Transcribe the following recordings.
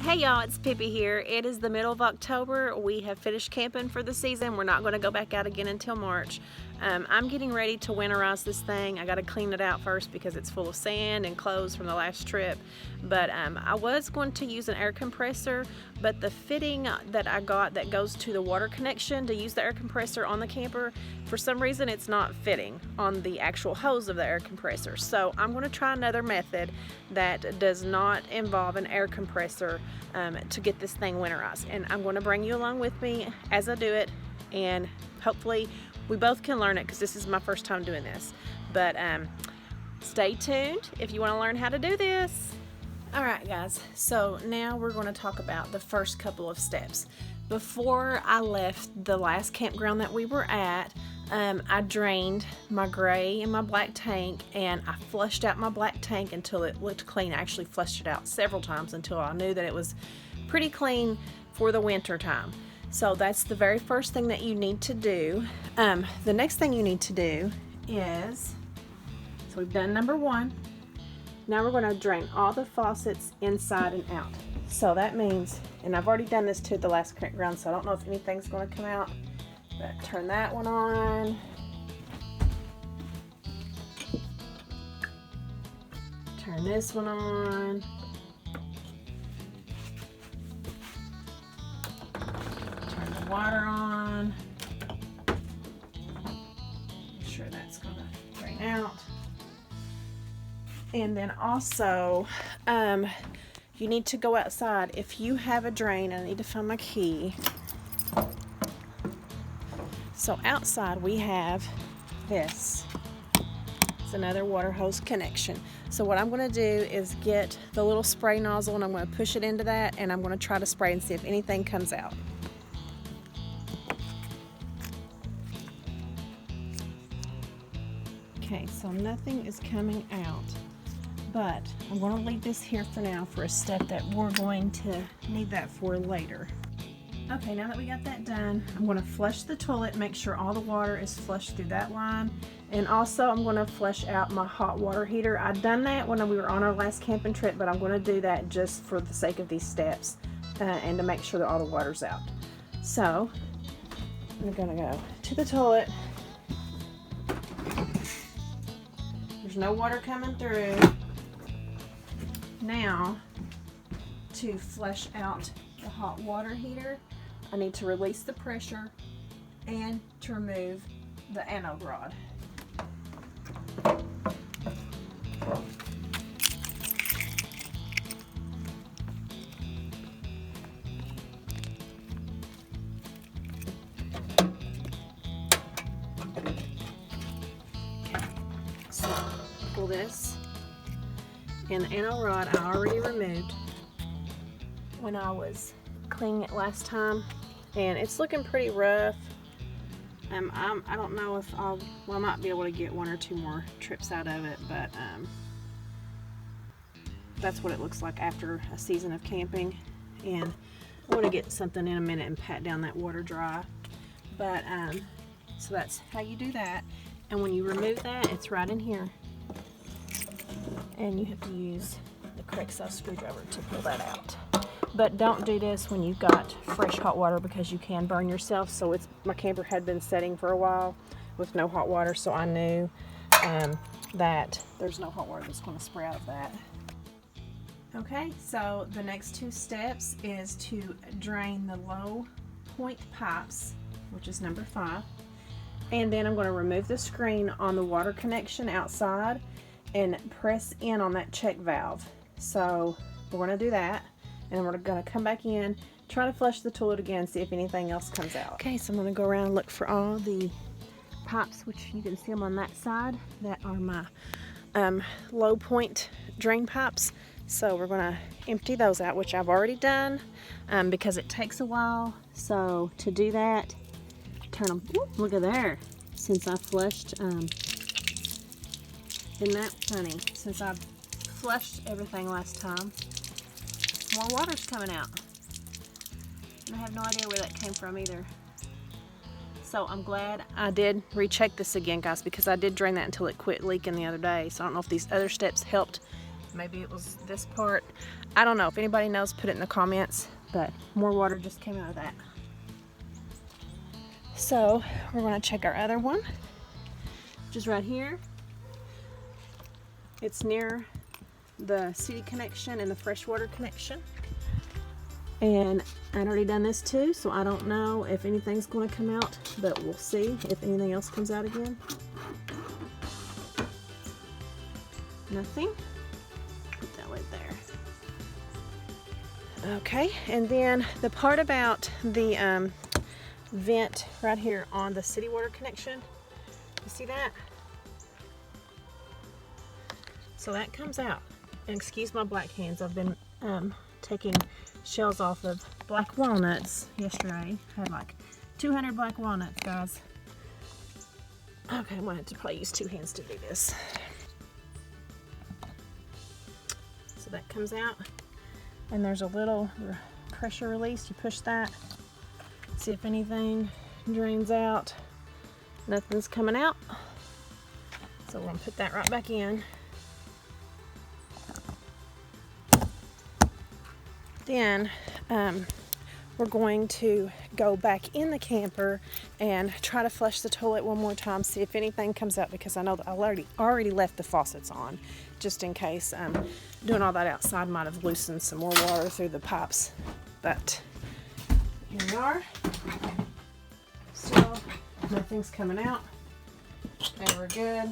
Hey y'all, it's Pippi here. It is the middle of October. We have finished camping for the season. We're not going to go back out again until March. I'm getting ready to winterize this thing. I got to clean it out first because it's full of sand and clothes from the last trip. But I was going to use an air compressor, but the fitting that I got that goes to the water connection to use the air compressor on the camper, for some reason it's not fitting on the actual hose of the air compressor. So I'm going to try another method that does not involve an air compressor to get this thing winterized. And I'm going to bring you along with me as I do it, and hopefully we both can learn it because this is my first time doing this. But stay tuned if you want to learn how to do this. Alright guys, so now we're going to talk about the first couple of steps. Before I left the last campground that we were at, I drained my gray and my black tank, and I flushed out my black tank until it looked clean. I actually flushed it out several times until I knew that it was pretty clean for the winter time. So that's the very first thing that you need to do. The next thing you need to do is, so we've done number one. Now we're going to drain all the faucets inside and out. So that means, and I've already done this to the last campground, so I don't know if anything's going to come out, but turn that one on. Turn this one on. Turn the water on. Make sure that's going to drain out. And then also, you need to go outside. If you have a drain, I need to find my key. So outside we have this. It's another water hose connection. So what I'm going to do is get the little spray nozzle and I'm going to push it into that, and I'm going to try to spray and see if anything comes out. Okay, so nothing is coming out. But I'm going to leave this here for now for a step that we're going to need that for later. Okay, now that we got that done, I'm going to flush the toilet, make sure all the water is flushed through that line. And also I'm going to flush out my hot water heater. I'd done that when we were on our last camping trip, but I'm going to do that just for the sake of these steps and to make sure that all the water's out. So I'm going to go to the toilet. There's no water coming through. Now, to flush out the hot water heater, I need to release the pressure and to remove the anode rod. Okay, so pull this. And the anode rod I already removed when I was cleaning it last time, and it's looking pretty rough. I don't know if I might be able to get one or two more trips out of it, but that's what it looks like after a season of camping. And I want to get something in a minute and pat down that water dry. But so that's how you do that. And when you remove that, it's right in here. And you have to use the correct size screwdriver to pull that out. But don't do this when you've got fresh hot water because you can burn yourself. So my camper had been setting for a while with no hot water, so I knew that there's no hot water that's going to spray out of that. Okay, so the next two steps is to drain the low point pipes, which is number 5. And then I'm going to remove the screen on the water connection outside and press in on that check valve. So we're going to do that, and we're going to come back in, try to flush the toilet again, see if anything else comes out. Okay, so I'm going to go around and look for all the pipes, which you can see them on that side. That are my low point drain pipes. So we're going to empty those out, which I've already done because it takes a while. So to do that, turn them. Ooh, look at there. Since I flushed, isn't that funny? Since I've flushed everything last time, more water's coming out. And I have no idea where that came from either. So I'm glad I did recheck this again, guys, because I did drain that until it quit leaking the other day. So I don't know if these other steps helped. Maybe it was this part. I don't know if anybody knows, put it in the comments, but more water just came out of that. So we're going to check our other one, which is right here. It's near the city connection and the freshwater connection. And I'd already done this too, so I don't know if anything's going to come out, but we'll see if anything else comes out again. Nothing. Put that right there. Okay, and then the part about the vent right here on the city water connection, you see that? So that comes out. And excuse my black hands, I've been taking shells off of black walnuts yesterday. Had like 200 black walnuts, guys. Okay, I'm gonna have to probably use 2 hands to do this. So that comes out, and there's a little pressure release. You push that, see if anything drains out. Nothing's coming out. So we're gonna put that right back in. Then we're going to go back in the camper and try to flush the toilet one more time, see if anything comes out, because I know that I already left the faucets on, just in case. Doing all that outside might have loosened some more water through the pipes. But here we are. Still nothing's coming out. Okay, we're good.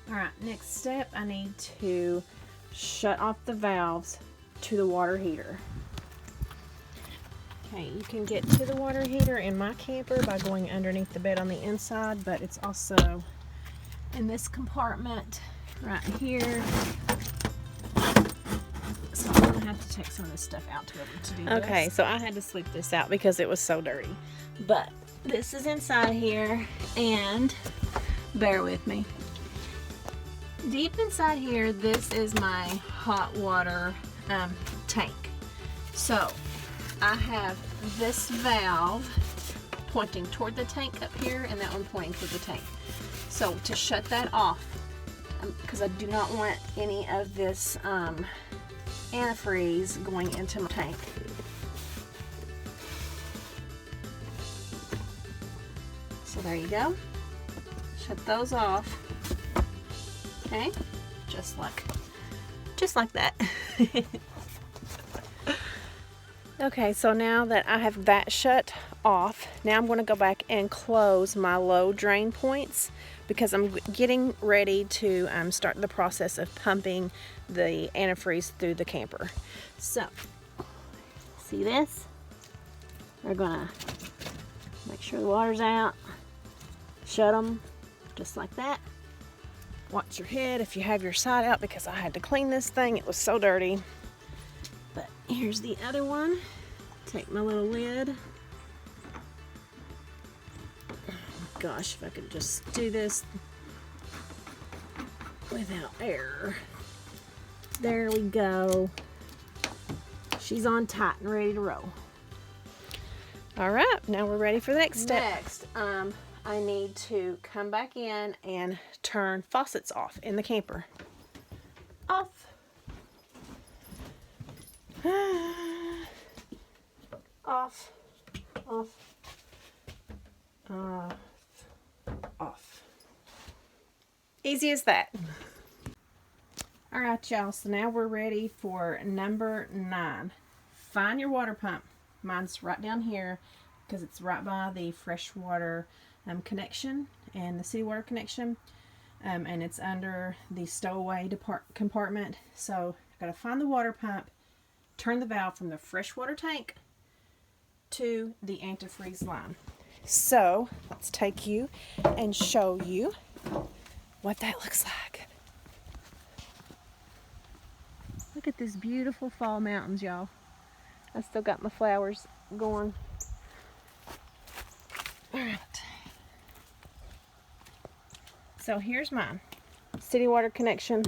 Alright, next step, I need to shut off the valves to the water heater. Okay, you can get to the water heater in my camper by going underneath the bed on the inside, but it's also in this compartment right here. So I'm gonna have to take some of this stuff out to be able to do this. Okay, so I had to sweep this out because it was so dirty. But this is inside here, and bear with me. Deep inside here, this is my hot water tank. So I have this valve pointing toward the tank up here, and that one pointing toward the tank. So to shut that off, because I do not want any of this antifreeze going into my tank. So there you go. Shut those off. Okay, just like that. Okay, so now that I have that shut off, now I'm going to go back and close my low drain points, because I'm getting ready to start the process of pumping the antifreeze through the camper. So, see this? We're going to make sure the water's out, shut them just like that. Watch your head if you have your side out, because I had to clean this thing. It was so dirty. But here's the other one. Take my little lid. Oh my gosh, if I could just do this without error. There we go. She's on tight and ready to roll. All right, now we're ready for the next step. Next, I need to come back in and turn faucets off in the camper. Off. Off. Off. Off. Off. Easy as that. Alright, y'all, so now we're ready for number 9. Find your water pump. Mine's right down here because it's right by the freshwater connection and the city water connection, and it's under the stowaway compartment. So I've got to find the water pump, turn the valve from the freshwater tank to the antifreeze line. So let's take you and show you what that looks like. Look at this beautiful fall mountains, y'all. I still got my flowers going. All right. So here's mine. City water connection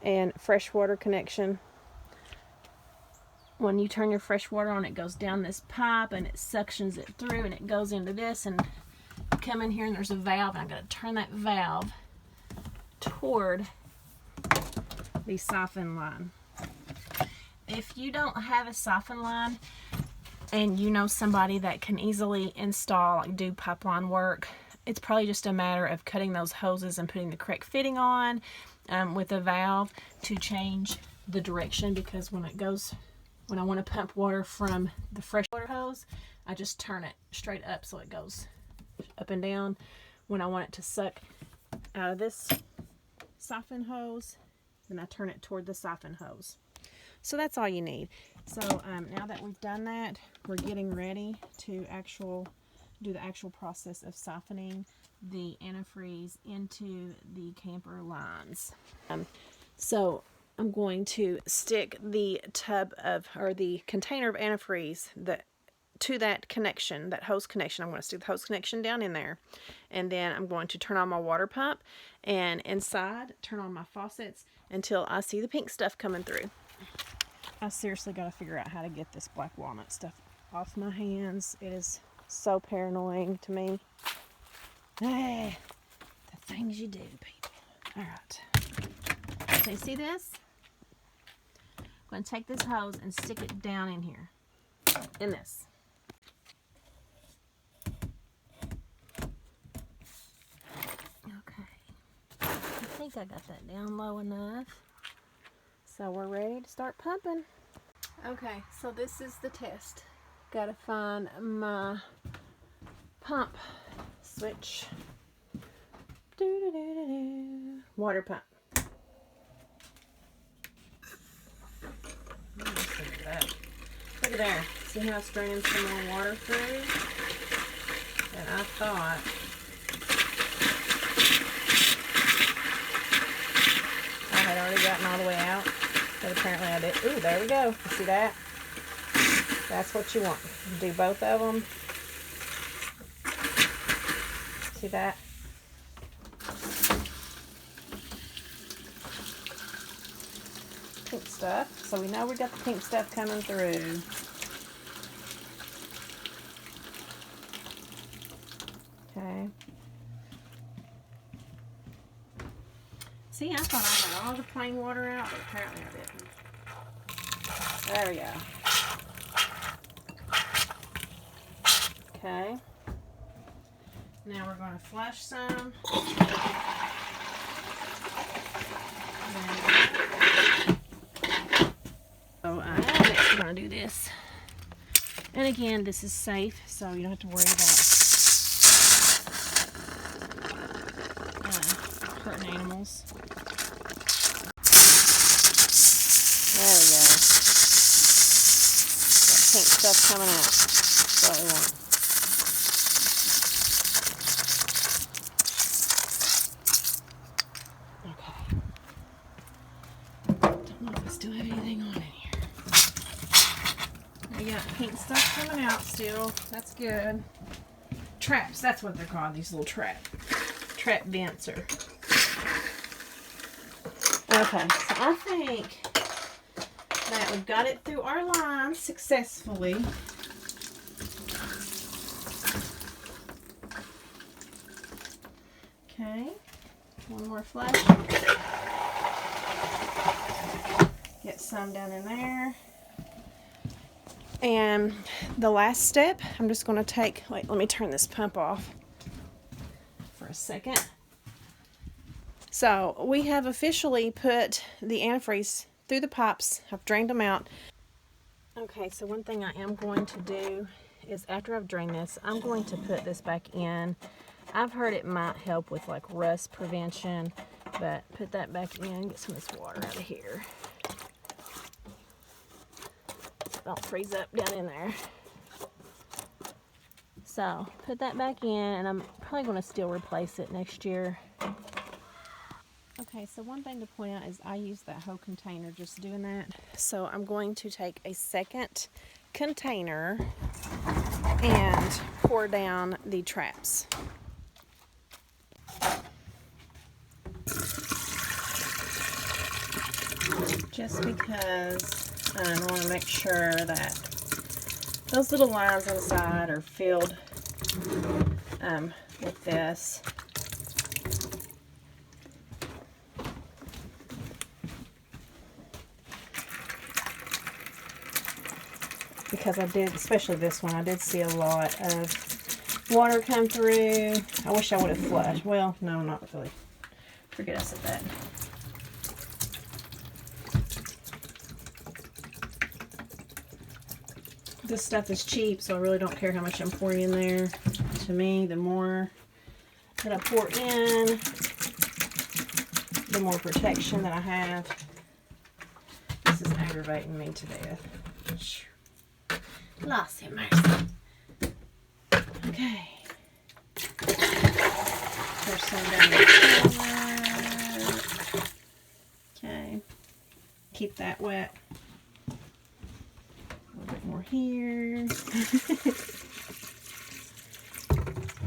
and freshwater connection. When you turn your fresh water on, it goes down this pipe and it suctions it through and it goes into this, and come in here and there's a valve, and I'm going to turn that valve toward the soften line. If you don't have a soften line and you know somebody that can easily install, like do pipeline work, it's probably just a matter of cutting those hoses and putting the correct fitting on with a valve to change the direction, because when I want to pump water from the freshwater hose, I just turn it straight up so it goes up and down. When I want it to suck out of this soften hose, then I turn it toward the soften hose. So that's all you need. So now that we've done that, we're getting ready to do the actual process of softening the antifreeze into the camper lines. So I'm going to stick the the container of antifreeze to that connection, that hose connection. I'm going to stick the hose connection down in there, and then I'm going to turn on my water pump, and inside turn on my faucets until I see the pink stuff coming through. I seriously got to figure out how to get this black walnut stuff off my hands. It is so paranoid to me. Hey, the things you do, people. All right. So you see this? I'm going to take this hose and stick it down in here, in this. Okay. I think I got that down low enough. So we're ready to start pumping. Okay, so this is the test. Gotta find my pump switch. Water pump. Look at there. See how it's draining some more water through? And I thought I had already gotten all the way out, but apparently I did. Ooh, there we go. You see that? That's what you want. Do both of them. See that? Pink stuff. So we know we got the pink stuff coming through. Okay. See, I thought I had all the plain water out, but apparently I didn't. There we go. Okay. Now we're going to flush some. So next we're going to do this. And again, this is safe, so you don't have to worry about hurting animals. There we go. That pink stuff coming out. That's what we want. Still have anything on in here. I got pink stuff coming out still. That's good. Traps, that's what they're called, these little trap vents are. Okay, so I think that we've got it through our line successfully. Okay, one more flush. Get some down in there. And the last step, I'm just going to take, wait, let me turn this pump off for a second. So we have officially put the antifreeze through the pipes. I've drained them out. Okay, so one thing I am going to do is after I've drained this, I'm going to put this back in. I've heard it might help with like rust prevention, but put that back in, get some of this water out of here. Don't freeze up down in there. So put that back in, and I'm probably going to still replace it next year. Okay, so one thing to point out is I use that whole container just doing that. So I'm going to take a second container and pour down the traps. Just because I want to make sure that those little lines on the side are filled with this. because I did, especially this one, I did see a lot of water come through. I wish I would have flushed. Well, no, not really. Forget I said that. This stuff is cheap, so I really don't care how much I'm pouring in there. To me, the more that I pour in, the more protection that I have. This is aggravating me to death. Lost him mercy. Okay. Pour some down the toilet. Okay. Keep that wet. A little bit more here.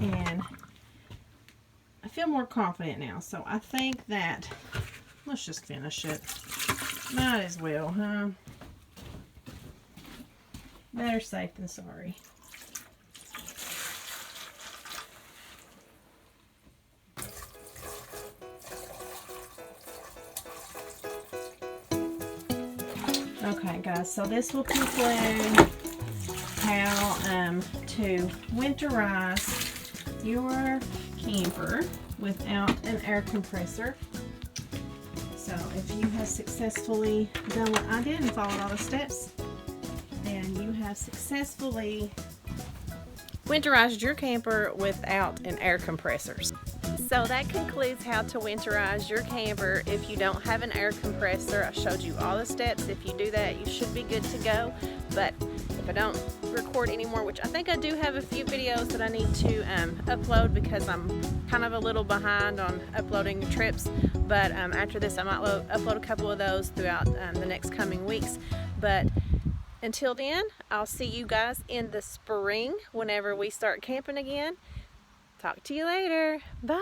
And I feel more confident now, so I think that let's just finish it. Might as well, huh? Better safe than sorry. Okay, guys, so this will conclude how to winterize your camper without an air compressor. So if you have successfully done what I did and followed all the steps, then you have successfully winterized your camper without an air compressor. So that concludes how to winterize your camper if you don't have an air compressor. I showed you all the steps. If you do that, you should be good to go. But if I don't record anymore, which I think I do have a few videos that I need to upload because I'm kind of a little behind on uploading trips. But after this, I might upload a couple of those throughout the next coming weeks. But until then, I'll see you guys in the spring whenever we start camping again. Talk to you later. Bye.